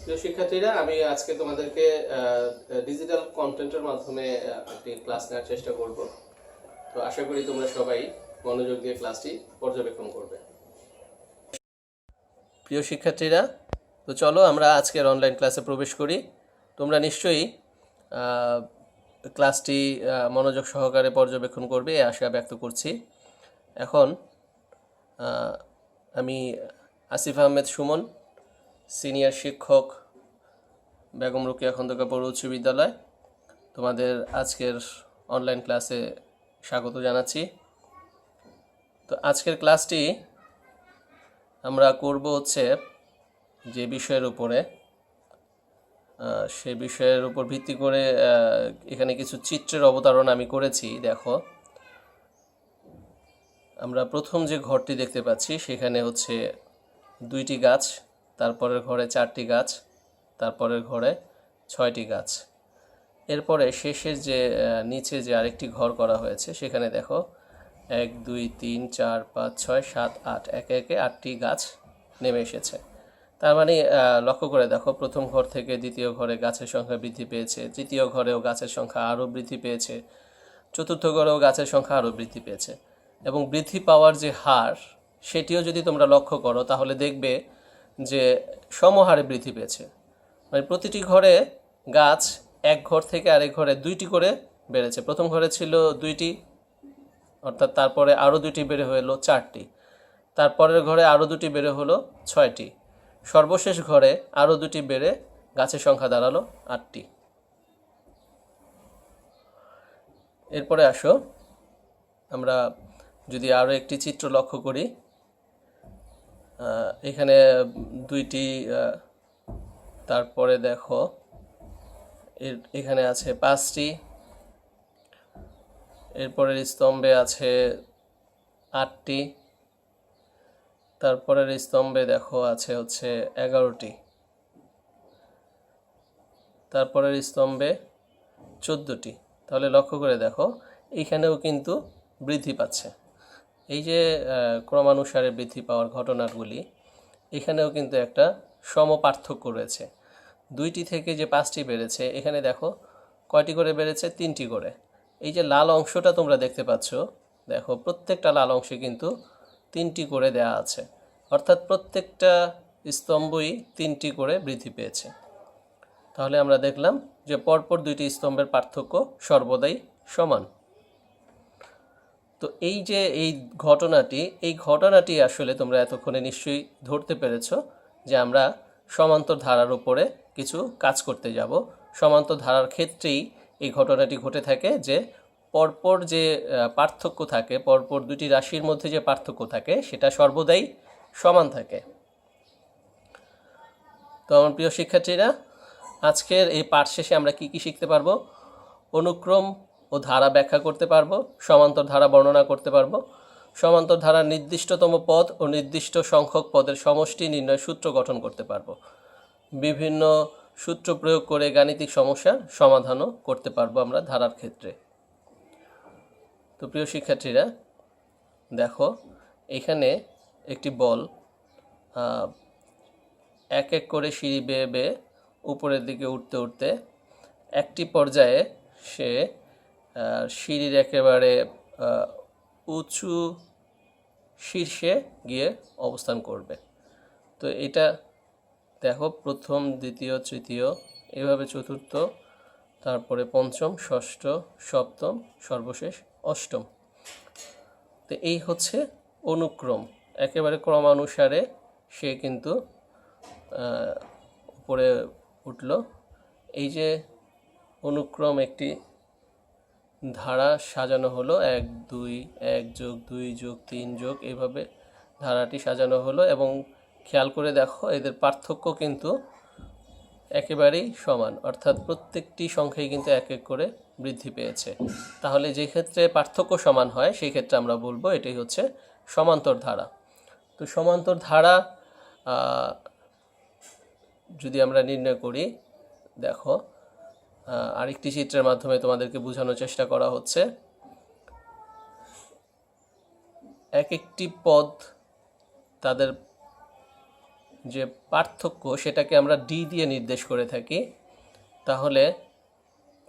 প্রিয় শিক্ষার্থীরা, আমি আজকে তোমাদেরকে ডিজিটাল কন্টেন্টের মাধ্যমে একটি ক্লাস নেওয়ার চেষ্টা করব। তো আশা করি তোমরা সবাই মনোযোগ দিয়ে ক্লাসটি পর্যবেক্ষণ করবে। প্রিয় শিক্ষার্থীরা, তো চলো আমরা আজকের অনলাইন ক্লাসে প্রবেশ করি। তোমরা নিশ্চয়ই ক্লাসটি মনোযোগ সহকারে পর্যবেক্ষণ করবে এই আশা ব্যক্ত করছি। এখন আমি আসিফ আহমেদ সুমন, সিনিয়র শিক্ষক, বেগম রোকেয়া খন্দকার পৌর উচ্চ বিদ্যালয়, তোমাদের আজকের অনলাইন ক্লাসে স্বাগত জানাচ্ছি। তো আজকের ক্লাসটি আমরা করব হচ্ছে যে বিষয়ের উপরে, সেই বিষয়ের উপর ভিত্তি করে এখানে কিছু চিত্রের অবতারণ আমি করেছি। দেখো, আমরা প্রথম যে ঘরটি দেখতে পাচ্ছি সেখানে হচ্ছে 2টি গাছ, তারপরের ঘরে 4টি গাছ, তারপরের ঘরে 6টি গাছ। এরপরে শেষের যে নিচে যে আরেকটি ঘর করা হয়েছে সেখানে দেখো 1 2 3 4 5 6 7 8 একে একে 8টি গাছ নেমে এসেছে। তার মানে লক্ষ্য করে দেখো, প্রথম ঘর থেকে দ্বিতীয় ঘরে গাছের সংখ্যা বৃদ্ধি পেয়েছে, তৃতীয় ঘরেও গাছের সংখ্যা আরও বৃদ্ধি পেয়েছে, চতুর্থ ঘরেও গাছের সংখ্যা আরও বৃদ্ধি পেয়েছে। এবং বৃদ্ধি পাওয়ার যে হার সেটিও যদি তোমরা লক্ষ্য করো তাহলে দেখবে যে সমহারে বৃদ্ধি পেয়েছে। মানে প্রতিটি ঘরে গাছ এক ঘর থেকে আরেক ঘরে 2টি করে বেড়েছে। প্রথম ঘরে ছিল 2টি, অর্থাৎ তারপরে আরও 2টি বেড়ে হলো 4টি, তারপরের ঘরে আরও 2টি বেড়ে হলো 6টি, সর্বশেষ ঘরে আরও 2টি বেড়ে গাছের সংখ্যা দাঁড়ালো 8টি। এরপরে আসো আমরা যদি আরও একটি চিত্র লক্ষ্য করি, এখানে 2টি, তারপরে দেখো এখানে আছে 5টি, এরপরের স্তম্ভে আছে 8টি, তারপরের স্তম্ভে দেখো আছে হচ্ছে 11টি, তারপরের স্তম্ভে 14টি। তাহলে লক্ষ্য করে দেখো এইখানেও কিন্তু বৃদ্ধি পাচ্ছে। এই যে ক্রমানুসারে বৃদ্ধি পাওয়ার ঘটনাগুলি, এখানেও কিন্তু একটা সম পার্থক্য রয়েছে। 2টি থেকে যে 5টি বেড়েছে, এখানে দেখো কয়টি করে বেড়েছে? 3টি করে। এই যে লাল অংশটা তোমরা দেখতে পাচ্ছ, দেখো প্রত্যেকটা লাল অংশে কিন্তু 3টি করে দেয়া আছে, অর্থাৎ প্রত্যেকটা স্তম্ভই 3টি করে বৃদ্ধি পেয়েছে। তাহলে আমরা দেখলাম যে পরপর 2টি স্তম্ভের পার্থক্য সর্বদাই সমান। তো এই যে এই ঘটনাটি আসলে তোমরা এতক্ষণে নিশ্চয়ই ধরতে পেরেছ যে আমরা সমান্তর ধারার উপরে কিছু কাজ করতে যাব। সমান্তর ধারার ক্ষেত্রেই এই ঘটনাটি ঘটে থাকে যে পরপর যে পার্থক্য থাকে, পরপর 2টি রাশির মধ্যে যে পার্থক্য থাকে সেটা সর্বদাই সমান থাকে। তো আমার প্রিয় শিক্ষার্থীরা, আজকের এই পাঠ শেষে আমরা কি কি শিখতে পারবো? অনুক্রম ও ধারা ব্যাখ্যা করতে পারবো, সমান্তর ধারা বর্ণনা করতে পারবো, সমান্তর ধারার নির্দিষ্টতম পদ ও নির্দিষ্ট সংখ্যক পদের সমষ্টি নির্ণয় সূত্র গঠন করতে পারবো, বিভিন্ন সূত্র প্রয়োগ করে গাণিতিক সমস্যার সমাধানও করতে পারবো আমরা ধারার ক্ষেত্রে। তো প্রিয় শিক্ষার্থীরা, দেখো এখানে একটি বল এক এক করে সিঁড়ি বেয়ে বেয়ে উপরের দিকে উঠতে উঠতে একটি পর্যায়ে সে সিঁড়ির একেবারে উঁচু শীর্ষে গিয়ে অবস্থান করবে। তো এটা দেখো, প্রথম, দ্বিতীয়, তৃতীয়, এভাবে চতুর্থ, তারপরে পঞ্চম, ষষ্ঠ, সপ্তম, সর্বশেষ অষ্টম। তো এই হচ্ছে অনুক্রম। একেবারে ক্রমানুসারে সে কিন্তু উপরে উঠল। এই যে অনুক্রম একটি ধারা সাজানো হলো, 1 2 1 যোগ 2 যোগ 3 যোগ, এইভাবে ধারাটি সাজানো হলো। এবং খেয়াল করে দেখো এদের পার্থক্য কিন্তু একেবারেই সমান, অর্থাৎ প্রত্যেকটি সংখ্যাই কিন্তু এক এক করে বৃদ্ধি পেয়েছে। তাহলে যে ক্ষেত্রে পার্থক্য সমান হয় সেই ক্ষেত্রে আমরা বলবো এটাই হচ্ছে সমান্তর ধারা। তো সমান্তর ধারা যদি আমরা নির্ণয় করি, দেখো আরেকটি চিত্রের মাধ্যমে তোমাদেরকে বোঝানোর চেষ্টা করা হচ্ছে। এক একটি পদ তাদের যে পার্থক্য সেটাকে আমরা ডি দিয়ে নির্দেশ করে থাকি, তাহলে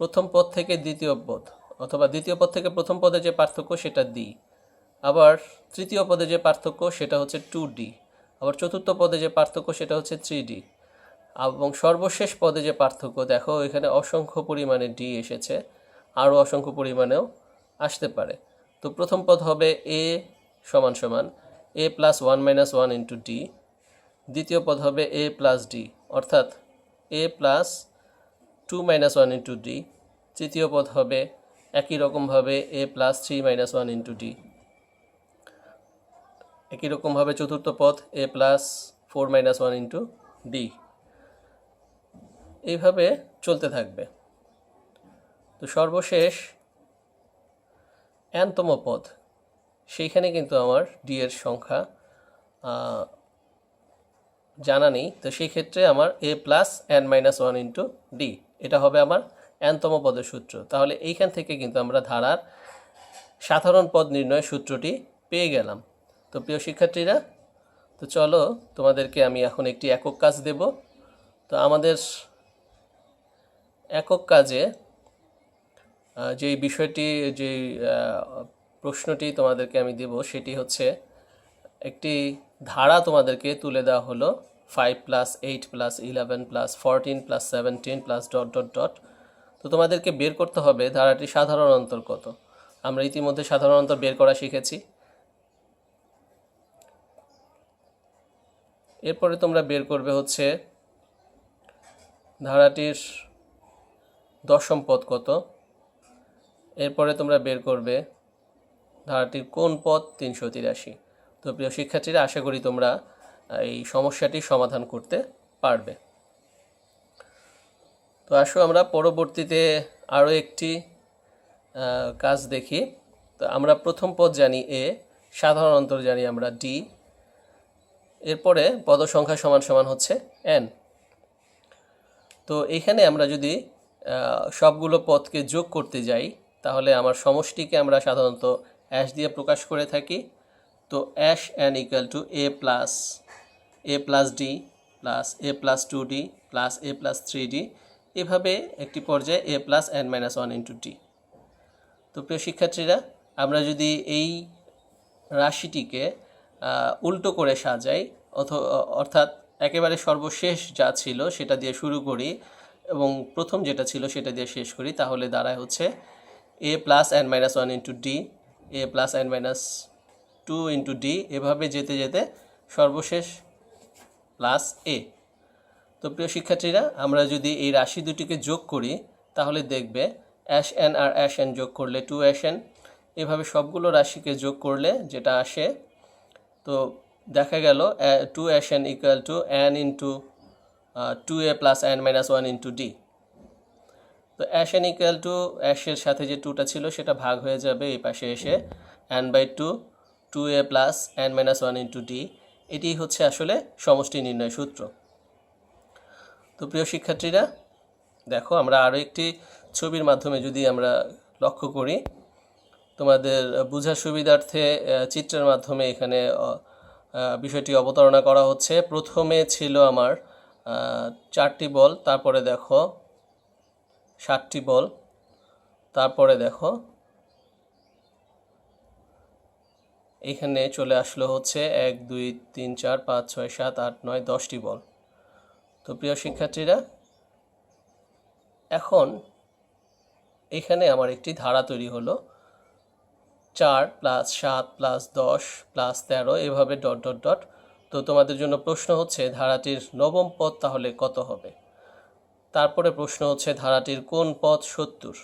প্রথম পদ থেকে দ্বিতীয় পদ অথবা দ্বিতীয় পদ থেকে প্রথম পদে যে পার্থক্য সেটা ডি, আবার তৃতীয় পদে যে পার্থক্য সেটা হচ্ছে 2D, আবার চতুর্থ পদে যে পার্থক্য সেটা হচ্ছে 3D, এবং সর্বশেষ পদে যে পার্থক্য দেখো এখানে অসংখ্য পরিমাণে ডি এসেছে, আরও অসংখ্য পরিমাণেও আসতে পারে। তো প্রথম পদ হবে এ সমান সমান এ প্লাস 1 - 1 ইন্টু ডি, দ্বিতীয় পদ হবে এ প্লাস ডি অর্থাৎ এ প্লাস 2 - 1 ইন্টু ডি, তৃতীয় পদ হবে একই রকমভাবে এ প্লাস 3 - 1 ইন্টু ডি, একই রকমভাবে চতুর্থ পদ এ প্লাস 4 - 1 ইন্টু ডি, এইভাবে চলতে থাকবে। তো সর্বশেষ nতম পদ, সেইখানে কিন্তু আমার ডি এর সংখ্যা জানা নেই, তো সেই ক্ষেত্রে আমার এ প্লাস n-1 ইন্টু ডি, এটা হবে আমার nতম পদের সূত্র। তাহলে এইখান থেকে কিন্তু আমরা ধারার সাধারণ পদ নির্ণয়ের সূত্রটি পেয়ে গেলাম। তো প্রিয় শিক্ষার্থীরা, তো চলো তোমাদেরকে আমি এখন একটি একক কাজ দেব। তো আমাদের একক কাজে যেই বিষয়টি, যেই প্রশ্নটি তোমাদেরকে আমি দেব সেটি হচ্ছে একটি ধারা তোমাদেরকে তুলে দেওয়া হলো 5 + 8 + 11 + 14 + 17 +... তো তোমাদেরকে বের করতে হবে ধারাটির সাধারণ অন্তর কত। আমরা ইতিমধ্যে সাধারণ অন্তর বের করা শিখেছি। এরপরে তোমরা বের করবে হচ্ছে ধারাটির দশম পদ কত, এরপরে তোমরা বের করবে ধারাটির কোন পদ 383। তো প্রিয় শিক্ষার্থীরা, আশা করি তোমরা এই সমস্যাটি সমাধান করতে পারবে। তো আসো আমরা পরবর্তীতে আরও একটি কাজ দেখি। তো আমরা প্রথম পদ জানি এ, সাধারণ অন্তর জানি আমরা ডি, এরপরে পদ সংখ্যা সমান সমান হচ্ছে এন। তো এখানে আমরা যদি সবগুলো পদকে যোগ করতে যাই তাহলে আমার সমষ্টিকে আমরা সাধারণত অ্যাশ দিয়ে প্রকাশ করে থাকি। তো ash N equal to A plus D plus A plus 2D plus A plus 3D, এভাবে একটি পর্যায়ে এ প্লাস n-1 ইন্টু ডি। তো প্রিয় শিক্ষার্থীরা, আমরা যদি এই রাশিটিকে উল্টো করে সাজাই, অর্থাৎ একেবারে সর্বশেষ যা ছিল সেটা দিয়ে শুরু করি এবং প্রথম যেটা ছিল সেটা দিয়ে শেষ করি, তাহলে দাঁড়ায় হচ্ছে এ প্লাস n-1 ইন্টু ডি, এ প্লাস n-2 ইন্টু ডি, এভাবে যেতে যেতে সর্বশেষ প্লাস এ। তো প্রিয় শিক্ষার্থীরা, আমরা যদি এই রাশি দুটিকে যোগ করি তাহলে দেখবে অ্যাশ এন আর অ্যাশ এন যোগ করলে 2n, এভাবে সবগুলো রাশিকে যোগ করলে যেটা আসে, তো দেখা গেল 2n equal to n into 2a plus n-1 into D. তো অ্যাশ এন ইকুয়াল টু অ্যাশের সাথে যে 2টা ছিল সেটা ভাগ হয়ে যাবে এই পাশে এসে n/2 2a plus n-1 into D, এটি হচ্ছে আসলে সমষ্টি নির্ণয় সূত্র। তো প্রিয় শিক্ষার্থীরা, দেখো আমরা আরও একটি ছবির মাধ্যমে যদি আমরা লক্ষ্য করি, তোমাদের বোঝার সুবিধার্থে চিত্রের মাধ্যমে এখানে বিষয়টি অবতারণা করা হচ্ছে। প্রথমে ছিল আমার 4টি বল, তারপরে দেখো 7টি বল, তারপরে দেখো এখানে চলে আসলো হচ্ছে 1 2 3 4 5 6 7 8 9 10টি বল। তো প্রিয় শিক্ষার্থীরা, এখন এখানে আমার একটি ধারা তৈরি হলো 4 + 7 + 10 + 13, এভাবে ... তো তোমাদের জন্য প্রশ্ন হচ্ছে ধারাটির নবম পদ তাহলে কত হবে। তারপরে প্রশ্ন হচ্ছে ধারাটির কোন পদ 70,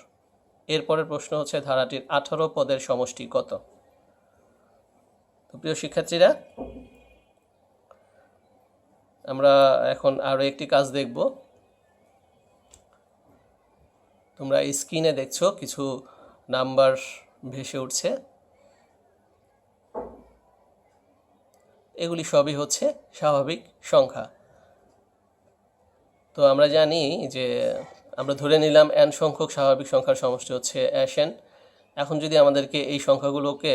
এরপরে প্রশ্ন হচ্ছে ধারাটির 18 পদের সমষ্টি কত। তো প্রিয় শিক্ষার্থীরা, আমরা এখন আরও একটি কাজ দেখব। তোমরা এই স্ক্রিনে দেখছো কিছু নাম্বার ভেসে উঠছে, এগুলি সবই হচ্ছে স্বাভাবিক সংখ্যা। তো আমরা জানি যে আমরা ধরে নিলাম n সংখ্যক স্বাভাবিক সংখ্যার সমষ্টি হচ্ছে n। এখন যদি আমাদেরকে এই সংখ্যাগুলোকে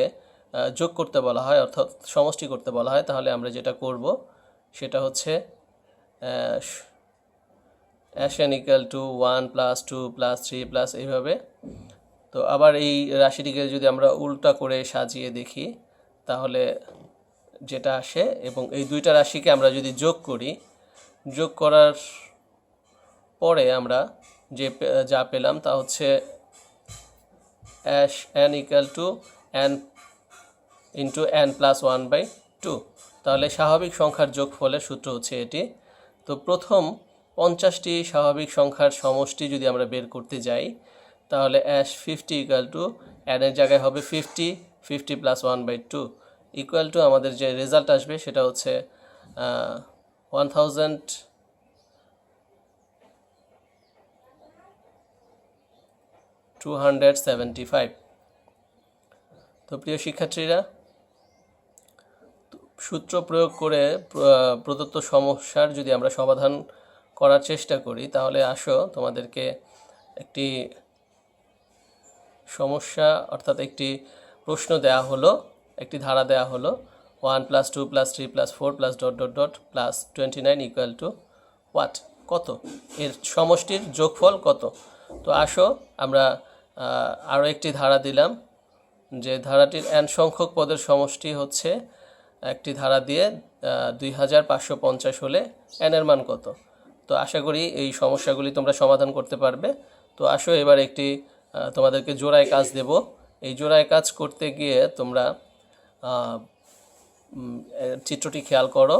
যোগ করতে বলা হয় অর্থাৎ সমষ্টি করতে বলা হয়, তাহলে আমরা যেটা করব সেটা হচ্ছে ash N equal to 1 plus 2 plus 3 plus এইভাবে। তো আবার এই রাশিটিকে যদি আমরা উল্টা করে সাজিয়ে দেখি তাহলে যেটা আসে, এবং এই দুইটা রাশিকে আমরা যদি যোগ করি, যোগ করার পরে আমরা যা পেলাম তা হচ্ছে ash N equal to N into N plus 1/2। তাহলে স্বাভাবিক সংখ্যার যোগফলের সূত্র হচ্ছে এটি। তো প্রথম 50টি স্বাভাবিক সংখ্যার সমষ্টি যদি আমরা বের করতে যাই তাহলে অ্যাশ 50 ইকুয়াল টু এনের জায়গায় হবে 50 প্লাস 1/2 ইকুয়াল টু আমাদের যে রেজাল্ট আসবে সেটা হচ্ছে 1275। তো প্রিয় শিক্ষার্থীরা, সূত্র প্রয়োগ করে প্রদত্ত সমস্যার যদি আমরা সমাধান করার চেষ্টা করি তাহলে আসো তোমাদেরকে একটি সমস্যা অর্থাৎ একটি প্রশ্ন দেয়া হলো, একটি ধারা দেয়া হলো 1 plus 2 plus 3 plus 4 plus dot dot dot plus 29 equal to what, কত, এর সমষ্টির যোগফল কত। তো আসো আমরা আরও একটি ধারা দিলাম, যে ধারাটির n সংখ্যক পদের সমষ্টি হচ্ছে, একটি ধারা দিয়ে 2550 হলে n এর মান কত। তো আশা করি এই সমস্যাগুলি তোমরা সমাধান করতে পারবে। তো আসো এবার একটি তোমাদেরকে জোড়ায় কাজ দেব। এই জোড়ায় কাজ করতে গিয়ে তোমরা চিত্রটি খেয়াল করো।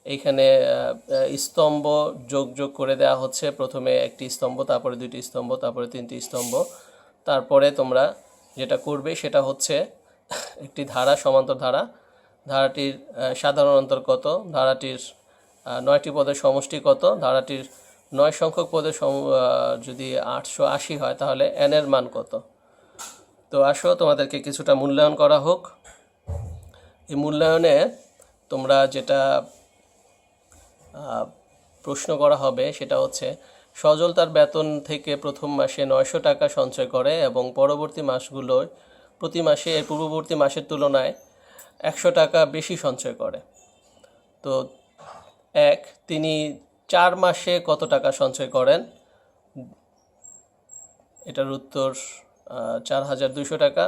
এইখানে স্তম্ভ যোগ করে দেওয়া হচ্ছে, প্রথমে একটি স্তম্ভ, তারপরে দুইটি স্তম্ভ, তারপরে তিনটি স্তম্ভ। তারপরে তোমরা যেটা করবে সেটা হচ্ছে একটি ধারা, সমান্তর ধারা, ধারাটির সাধারণ অন্তর কত, ধারাটির 9টি পদের সমষ্টি কত, ধারাটির 9 সংখ্যক পদের যদি 880 হয় তাহলে n এর মান কত। তো আসো তোমাদেরকে কিছুটা মূল্যায়ন করা হোক। এই মূল্যায়নে তোমরা যেটা প্রশ্ন করা হবে সেটা হচ্ছে, সজল তার বেতন থেকে প্রথম মাসে 900 টাকা সঞ্চয় করে এবং পরবর্তী মাসগুলোয় প্রতি মাসে এর পূর্ববর্তী মাসের তুলনায় 100 টাকা বেশি সঞ্চয় করে। তো তিনি 4 মাসে কত টাকা সঞ্চয় করেন? এটার উত্তর 4200 টাকা।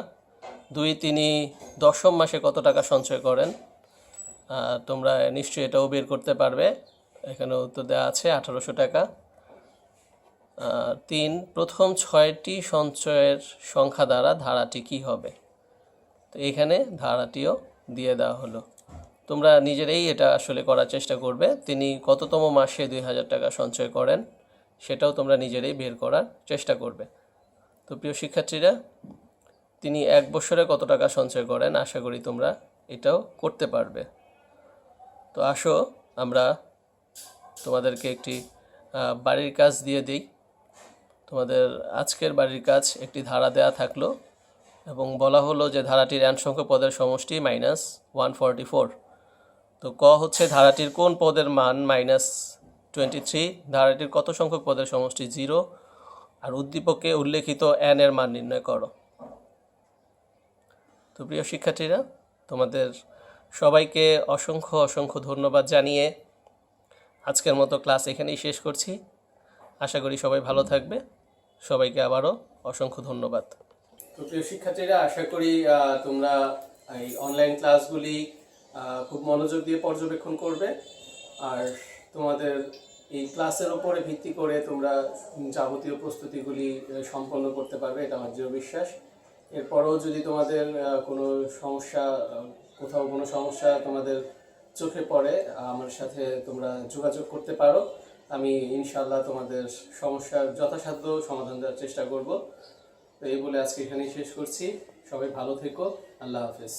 2 তিনি 10ম মাসে কত টাকা সঞ্চয় করেন? তোমরা নিশ্চয়ই এটাও বের করতে পারবে, এখানে উত্তর দেওয়া আছে 1800 টাকা। 3 প্রথম 6টি সঞ্চয়ের সংখ্যা দ্বারা ধারাটি কি হবে? তো এখানে ধারাটিও দিয়ে দেওয়া হলো। তোমরা নিজেরাই এটা আসলে করার চেষ্টা করবে। তিনি কততম মাসে 2000 টাকা সঞ্চয় করেন সেটাও তোমরা নিজেরাই বের করার চেষ্টা করবে। তো প্রিয় শিক্ষার্থীরা, তিনি 1 বছরে কত টাকা সঞ্চয় করেন? আশা করি তোমরা এটাও করতে পারবে। তো আসো আমরা তোমাদেরকে একটি বাড়ির কাজ দিয়ে দিই। তোমাদের আজকের বাড়ির কাজ, একটি ধারা দেয়া থাকলো এবং বলা হলো যে ধারাটির n সংখ্যক পদের সমষ্টি -144। তো ক হচ্ছে ধারাটির কোন পদের মান -23, ধারাটির কত সংখ্যক পদের সমষ্টি 0, আর উদ্দীপকে উল্লেখিত n এর মান নির্ণয় করো। তো প্রিয় শিক্ষার্থীরা, তোমাদের সবাইকে অসংখ্য ধন্যবাদ জানিয়ে আজকের মতো ক্লাস এখানেই শেষ করছি। আশা করি সবাই ভালো থাকবে। সবাইকে আবারও অসংখ্য ধন্যবাদ। তো প্রিয় শিক্ষার্থীরা, আশা করি তোমরা এই অনলাইন ক্লাসগুলি খুব মনোযোগ দিয়ে পর্যবেক্ষণ করবে, আর তোমাদের এই ক্লাসের ওপরে ভিত্তি করে তোমরা যাবতীয় প্রস্তুতিগুলি সম্পন্ন করতে পারবে, এটা আমার দৃঢ় বিশ্বাস। এরপরেও যদি তোমাদের কোথাও কোনো সমস্যা তোমাদের চোখে পড়ে, আমার সাথে তোমরা যোগাযোগ করতে পারো। আমি ইনশাআল্লাহ তোমাদের সমস্যার যথাসাধ্য সমাধান দেওয়ার চেষ্টা করব। তো এই বলে আজকে এখানেই শেষ করছি। সবাই ভালো থেকো। আল্লাহ হাফেজ।